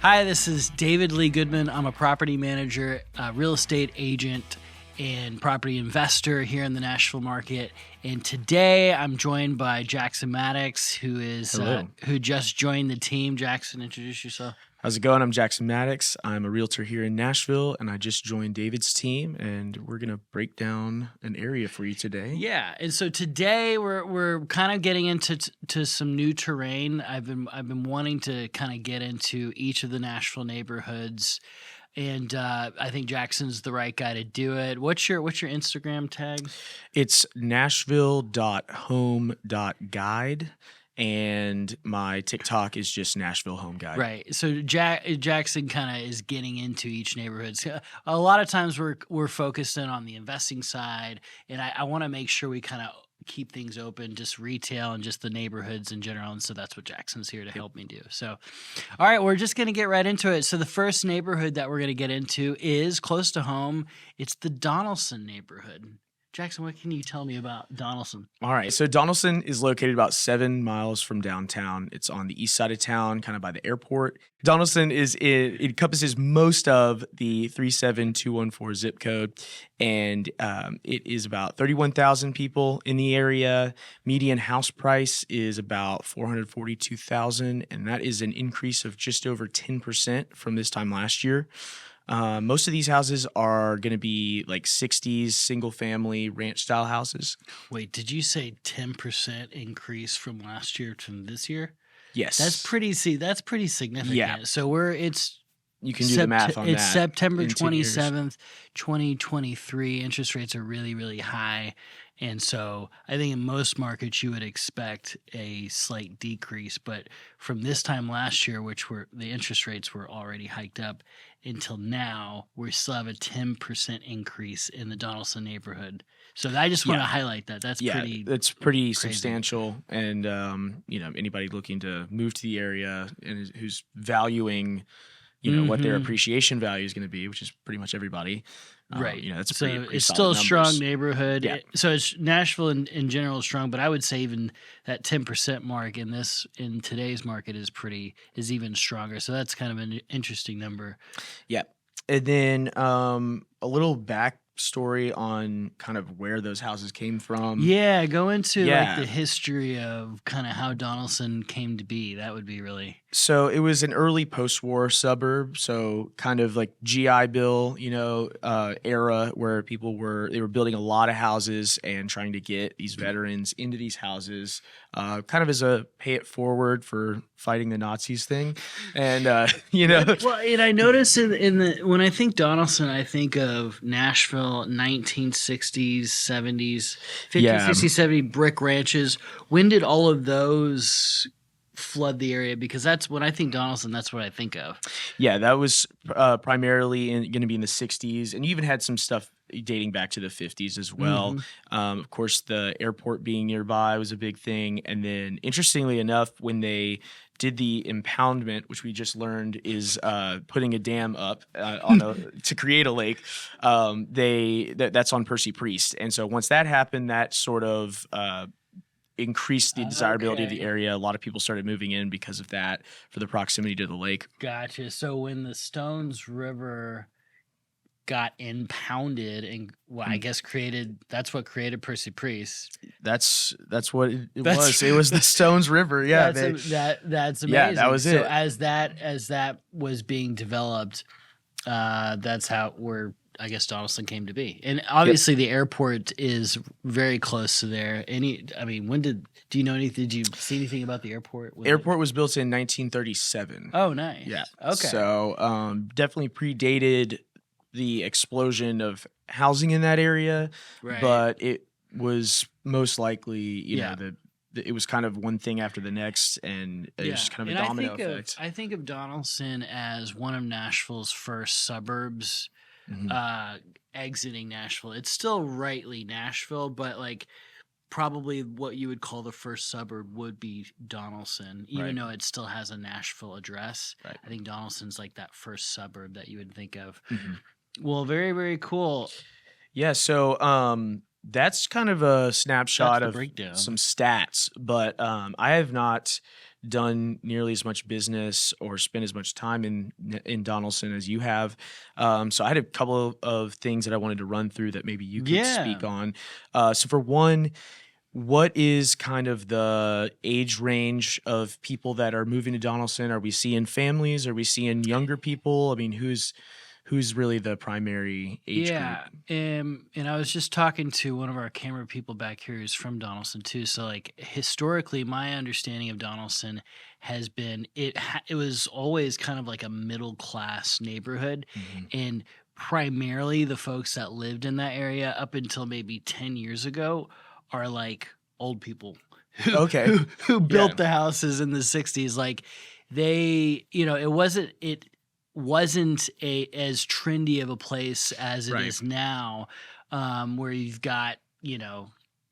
Hi, this is David Lee Goodman. I'm a property manager, real estate agent, and property investor here in the Nashville market. And today I'm joined by Jackson Maddox, who just joined the team. Jackson, introduce yourself. How's it going? I'm Jackson Maddox. I'm a realtor here in Nashville, and I just joined David's team, and we're going to break down an area for you today. Yeah, and so today we're kind of getting into some new terrain. I've been wanting to kind of get into each of the Nashville neighborhoods, and I think Jackson's the right guy to do it. What's your Instagram tag? It's nashville.home.guide. And my TikTok is just Nashville Home Guide. Right. So Jackson kind of is getting into each neighborhood. So a lot of times we're focused in on the investing side, and I want to make sure we kind of keep things open, just retail and just the neighborhoods in general. And so that's what Jackson's here to help me do. So, all right, we're just going to get right into it. So the first neighborhood that we're going to get into is close to home. It's the Donelson neighborhood. Jackson, what can you tell me about Donelson? All right. So Donelson is located about 7 miles from downtown. It's on the east side of town, kind of by the airport. Donelson it encompasses most of the 37214 zip code, and it is about 31,000 people in the area. Median house price is about $442,000, and that is an increase of just over 10% from this time last year. Most of these houses are going to be like 60s single family ranch style houses. Wait, did you say 10% increase from last year to this year? Yes. That's pretty significant. Yeah. So you can do the math on that. It's September 27th, 2023. Interest rates are really, really high. And so I think in most markets you would expect a slight decrease, but from this time last year, the interest rates were already hiked up, until now, we still have a 10% increase in the Donelson neighborhood. So I just want to highlight that. That's pretty substantial. And anybody looking to move to the area and who's valuing what their appreciation value is going to be, which is pretty much everybody. Right. That's it's still a strong neighborhood. Yeah. So it's Nashville in general is strong, but I would say even that 10% mark in today's market is even stronger. So that's kind of an interesting number. Yeah. And then a little backstory on kind of where those houses came from. Yeah, go into like the history of kind of how Donelson came to be. That would be really. So it was an early post-war suburb, so kind of like GI Bill, era where they were building a lot of houses and trying to get these veterans into these houses, kind of as a pay it forward for fighting the Nazis thing, and Well, and I notice when I think Donelson, I think of Nashville, 1960s, 70s, 50s, 60s, 70s brick ranches. When did all of those flood the area? Because that's when I think Donelson, that's what I think of. Yeah, that was primarily going to be in the 60s, and you even had some stuff dating back to the 50s as well. Mm-hmm. Of course, the airport being nearby was a big thing. And then, interestingly enough, when they did the impoundment, which we just learned is putting a dam up to create a lake, that's on Percy Priest. And so once that happened, that sort of increased the desirability of the area. A lot of people started moving in because of that, for the proximity to the lake. Gotcha. So when the Stones River got impounded and I guess that's what created Percy Priest. That's what it was. It was the Stones River. Yeah. That's amazing. Yeah, that was it. So as that was being developed, that's how I guess Donelson came to be. And obviously the airport is very close to there. Do you know anything? Did you see anything about the airport? Airport was built in 1937. Oh, nice. Yeah. Okay. So definitely predated the explosion of housing in that area, right. But it was most likely, it was kind of one thing after the next, and it was just kind of a domino effect. I think of Donelson as one of Nashville's first suburbs. Mm-hmm. Exiting Nashville. It's still rightly Nashville, but like probably what you would call the first suburb would be Donelson, even though it still has a Nashville address. Right. I think Donelson's like that first suburb that you would think of. Mm-hmm. Well, very, very cool. Yeah, so that's kind of a snapshot of breakdown. Some stats, but I have not done nearly as much business or spent as much time in Donelson as you have. So I had a couple of things that I wanted to run through that maybe you could Yeah. speak on. So for one, what is kind of the age range of people that are moving to Donelson? Are we seeing families? Are we seeing younger people? I mean, who's really the primary age group? Yeah. And I was just talking to one of our camera people back here who's from Donelson too. So like historically, my understanding of Donelson has been it was always kind of like a middle class neighborhood, Mhm. and primarily the folks that lived in that area up until maybe 10 years ago are like old people who Okay. who Yeah. built the houses in the 60s. Like they, it wasn't a as trendy of a place as it Right. is now, where you've got,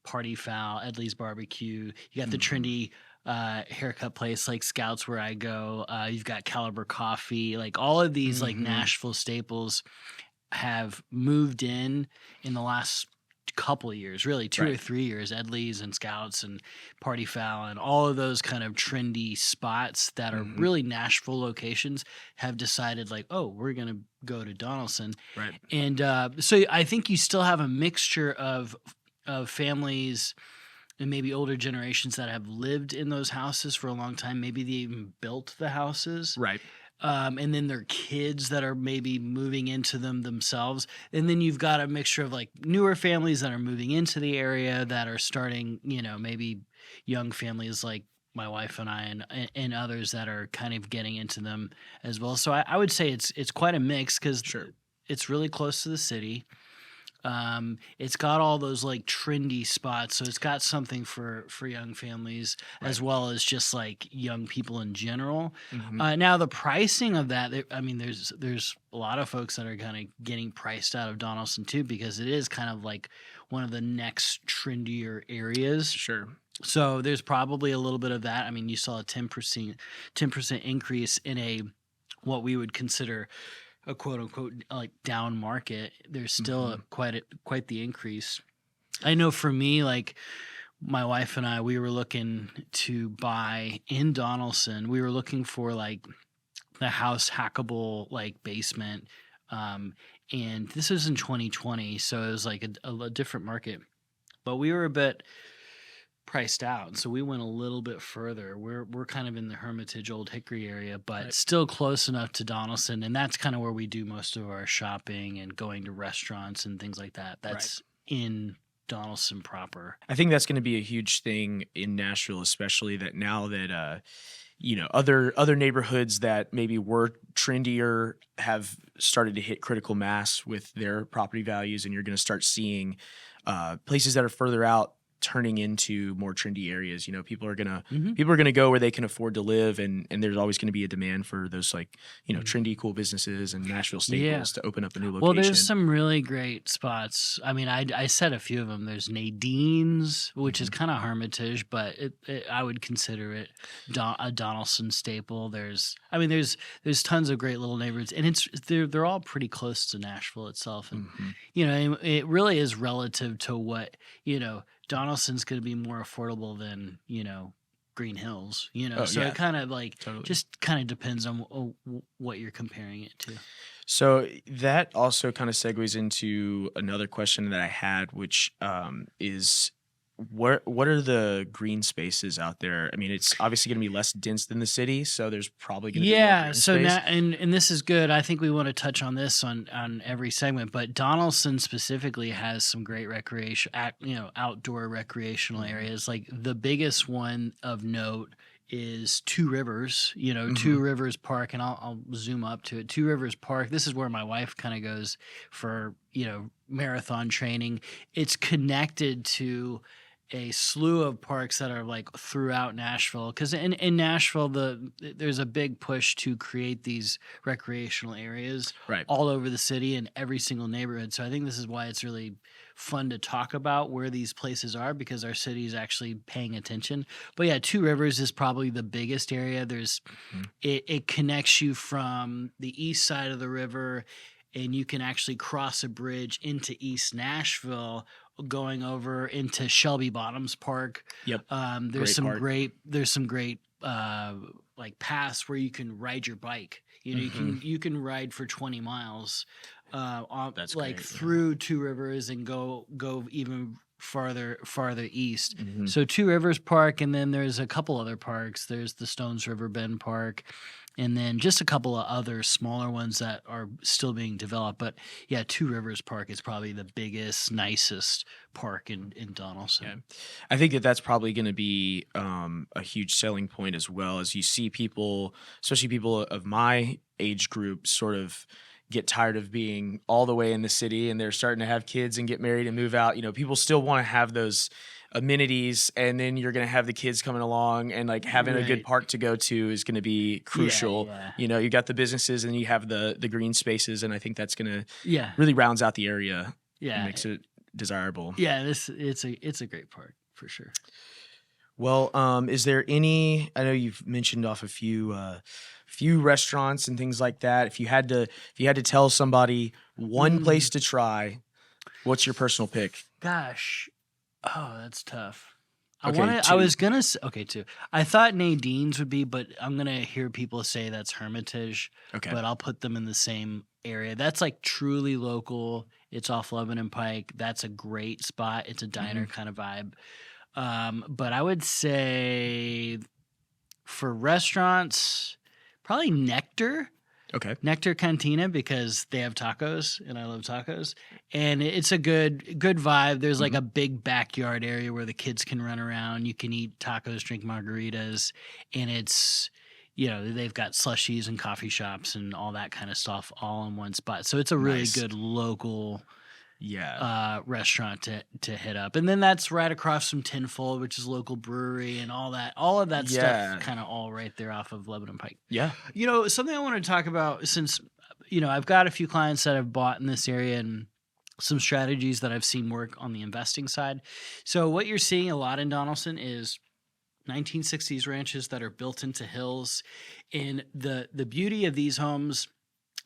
Party Foul, Edley's Barbecue, you got the Mhm. trendy haircut place like Scouts where I go, you've got Caliber Coffee, like all of these like Mhm. Nashville staples have moved in the last couple of years, really 2 or 3 years. Edley's and Scouts and Party Foul and all of those kind of trendy spots that are Mhm. really Nashville locations have decided like, oh, we're gonna go to Donelson, Right. and so I think you still have a mixture of families and maybe older generations that have lived in those houses for a long time. Maybe they even built the houses, Right. and then their kids that are maybe moving into them themselves. And then you've got a mixture of like newer families that are moving into the area that are starting, maybe young families like my wife and I and others that are kind of getting into them as well. So I would say it's quite a mix because Sure. it's really close to the city. It's got all those like trendy spots, so it's got something for young families Right. as well as just like young people in general. Mhm. Now the pricing of that, I mean, there's a lot of folks that are kind of getting priced out of Donelson too because it is kind of like one of the next trendier areas. Sure. So there's probably a little bit of that. I mean, you saw a 10% increase in a what we would consider a quote unquote like down market. There's still Mhm. quite the increase. I know for me, like my wife and I, we were looking to buy in Donelson. We were looking for like the house hackable like basement. Um, and this was in 2020, so it was like a different market. But we were a bit priced out. So we went a little bit further. We're kind of in the Hermitage Old Hickory area, but Right. still close enough to Donelson, and that's kind of where we do most of our shopping and going to restaurants and things like that. Right. That's in Donelson proper. I think that's going to be a huge thing in Nashville, especially that now that other neighborhoods that maybe were trendier have started to hit critical mass with their property values, and you're going to start seeing places that are further out turning into more trendy areas. Hmm. People are gonna go where they can afford to live, and there's always going to be a demand for those like Mm. trendy cool businesses and Nashville Yeah. staples to open up a new Well, there's location. some really great spots. I mean, I said a few of them. There's Nadine's, which is Mhm. kind of Hermitage, but I would consider it a Donelson staple. There's tons of great little neighborhoods, and they're all pretty close to Nashville itself, and Mhm. it really is relative to what Donelson's going to be more affordable than Green Hills. Oh So yeah, it kind of like totally. just kind of depends on what you're comparing it to. So that also kind of segues into another question that I had, which is what are the green spaces out there? I mean, it's obviously going to be less dense than the city, so there's probably going to be more Yeah, green so now space. and this is good. I think we want to touch on this on every segment, but Donaldson specifically has some great outdoor recreational Mhm. areas. Like the biggest one of note is Two Rivers, Two Mhm. Rivers Park, and I'll zoom up to it. Two Rivers Park. This is where my wife kind of goes for, marathon training. It's connected to a slew of parks that are like throughout Nashville because in Nashville there's a big push to create these recreational areas Right. all over the city in every single neighborhood. So I think this is why it's really fun to talk about where these places are because our city is actually paying attention. But yeah, Two Rivers is probably the biggest area. Mhm. It connects you from the east side of the river, and you can actually cross a bridge into East Nashville going over into Shelby Bottoms Park. Yep. There's Great some park. great uh, like paths where you can ride your bike. You know, you can ride for 20 miles, That's like great. through Two Rivers and go even farther east. Hmm. So Two Rivers Park, and then there's a couple other parks. There's the Stones River Bend Park, and then just a couple of other smaller ones that are still being developed. But yeah, Two Rivers Park is probably the biggest, nicest park in Donelson. Yeah. I think that that's probably going to be a huge selling point as well, as you see people, especially people of my age group, sort of get tired of being all the way in the city and they're starting to have kids and get married and move out. You know, people still want to have those amenities, and then you're going to have the kids coming along, and like having a good Right. park to go to is going to be crucial. Yeah. You know, you got the businesses and you have the green spaces, and I think that's going to Yeah. really rounds out the area and Yeah. makes it desirable. Yeah. It's a great park for sure. Well, is there any? I know you've mentioned off a few restaurants and things like that. If you had to tell somebody one place to try, what's your personal pick? Gosh. Oh, that's tough. Okay, I two. was gonna say, okay, two. I thought Nadine's would be, but I'm gonna hear people say that's Hermitage. Okay. But I'll put them in the same area. That's like truly local. It's off Lebanon Pike. That's a great spot. It's a diner kind of vibe. But I would say for restaurants, probably Nectar. Okay. Nectar Cantina, because they have tacos and I love tacos, and it's a good vibe. There's like a big backyard area where the kids can run around. You can eat tacos, drink margaritas, and it's, you know, they've got slushies and coffee shops and all that kind of stuff all in one spot. So it's a really Nice. good local restaurant to hit up. And then that's right across from Tinfold, which is a local brewery, and all of that stuff kind of all right there off of Lebanon Pike. Yeah. You know, something I want to talk about, since, you know, I've got a few clients that have bought in this area and some strategies that I've seen work on the investing side. So what you're seeing a lot in Donelson is 1960s ranches that are built into hills. And the beauty of these homes,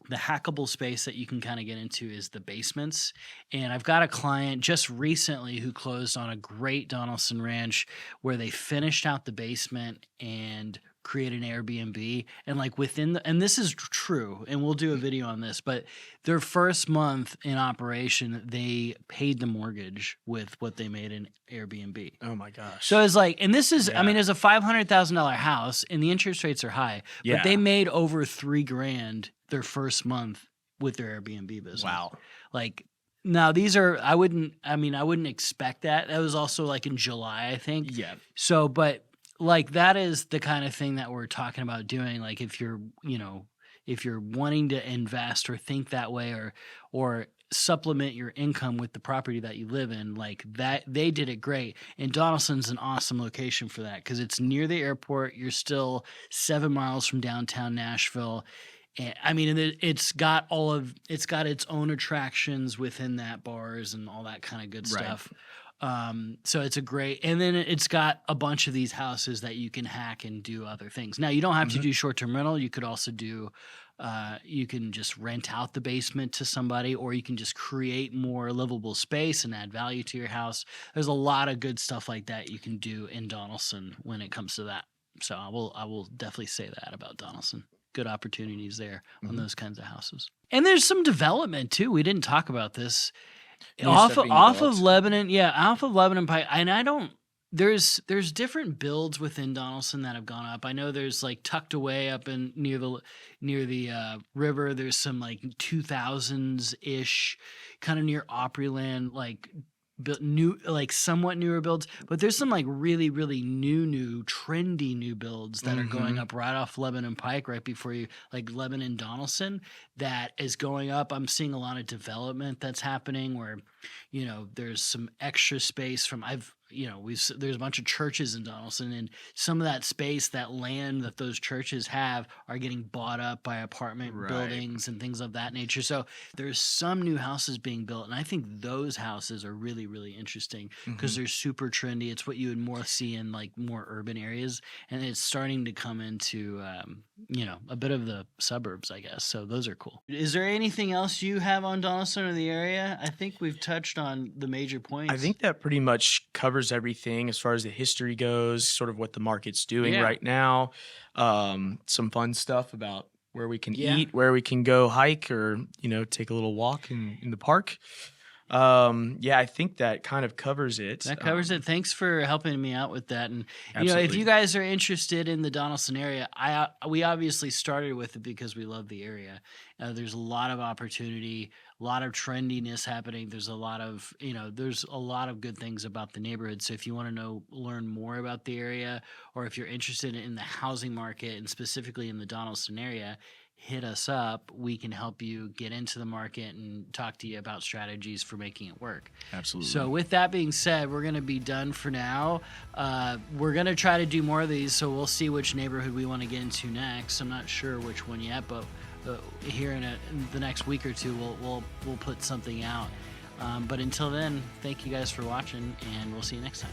the hackable space that you can kind of get into, is the basements. And I've got a client just recently who closed on a great Donelson ranch where they finished out the basement and created an Airbnb. And like and this is true, and we'll do a video on this, but their first month in operation, they paid the mortgage with what they made in Airbnb. Oh my gosh. So it's like, and this is, I mean, it's a $500,000 house and the interest rates are high, but they made over $3,000 their first month with their Airbnb business. Wow. Like, now these are, I wouldn't expect that. That was also like in July, I think. Yeah. So, but like, that is the kind of thing that we're talking about doing. Like, if you're, you know, if you're wanting to invest or think that way, or supplement your income with the property that you live in, like that, they did it great. And Donelson's an awesome location for that because it's near the airport. You're still 7 miles from downtown Nashville. And, I mean, it's got its own attractions within that, bars and all that kind of good stuff. So it's a great, and then it's got a bunch of these houses that you can hack and do other things. Now, you don't have to do short-term rental. You could also do, you can just rent out the basement to somebody, or you can just create more livable space and add value to your house. There's a lot of good stuff like that you can do in Donelson when it comes to that. So I will definitely say that about Donelson. Good opportunities there on those kinds of houses. And there's some development too. We didn't talk about this. Off of Lebanon Pike. And there's different builds within Donelson that have gone up. I know there's like tucked away up in near the river. There's some like 2000s ish, kind of near Opryland, like new, like somewhat newer builds, but there's some like really new trendy new builds that are going up right off Lebanon Pike, right before you, like Lebanon Donelson, that is going up. I'm seeing a lot of development that's happening where, you know, there's some extra space from there's a bunch of churches in Donelson, and some of that space, that land that those churches have, are getting bought up by apartment buildings and things of that nature. So there's some new houses being built, and I think those houses are really interesting because they're super trendy. It's what you would more see in like more urban areas, and it's starting to come into a bit of the suburbs, I guess. So those are cool. Is there anything else you have on Donelson or the area? I think we've touched on the major points. I think that pretty much covers everything as far as the history goes, sort of what the market's doing right now. Some fun stuff about where we can eat, where we can go hike, or take a little walk in the park. I think that kind of covers it. That covers it. Thanks for helping me out with that. And absolutely. If you guys are interested in the Donelson area, we obviously started with it because we love the area. There's a lot of opportunity, a lot of trendiness happening. There's a lot of good things about the neighborhood. So if you want to learn more about the area, or if you're interested in the housing market and specifically in the Donelson area, hit us up. We can help you get into the market and talk to you about strategies for making it work. Absolutely. So with that being said, we're going to be done for now. We're going to try to do more of these, so we'll see which neighborhood we want to get into next. I'm not sure which one yet, but here in the next week or two, we'll put something out. But until then, thank you guys for watching, and we'll see you next time.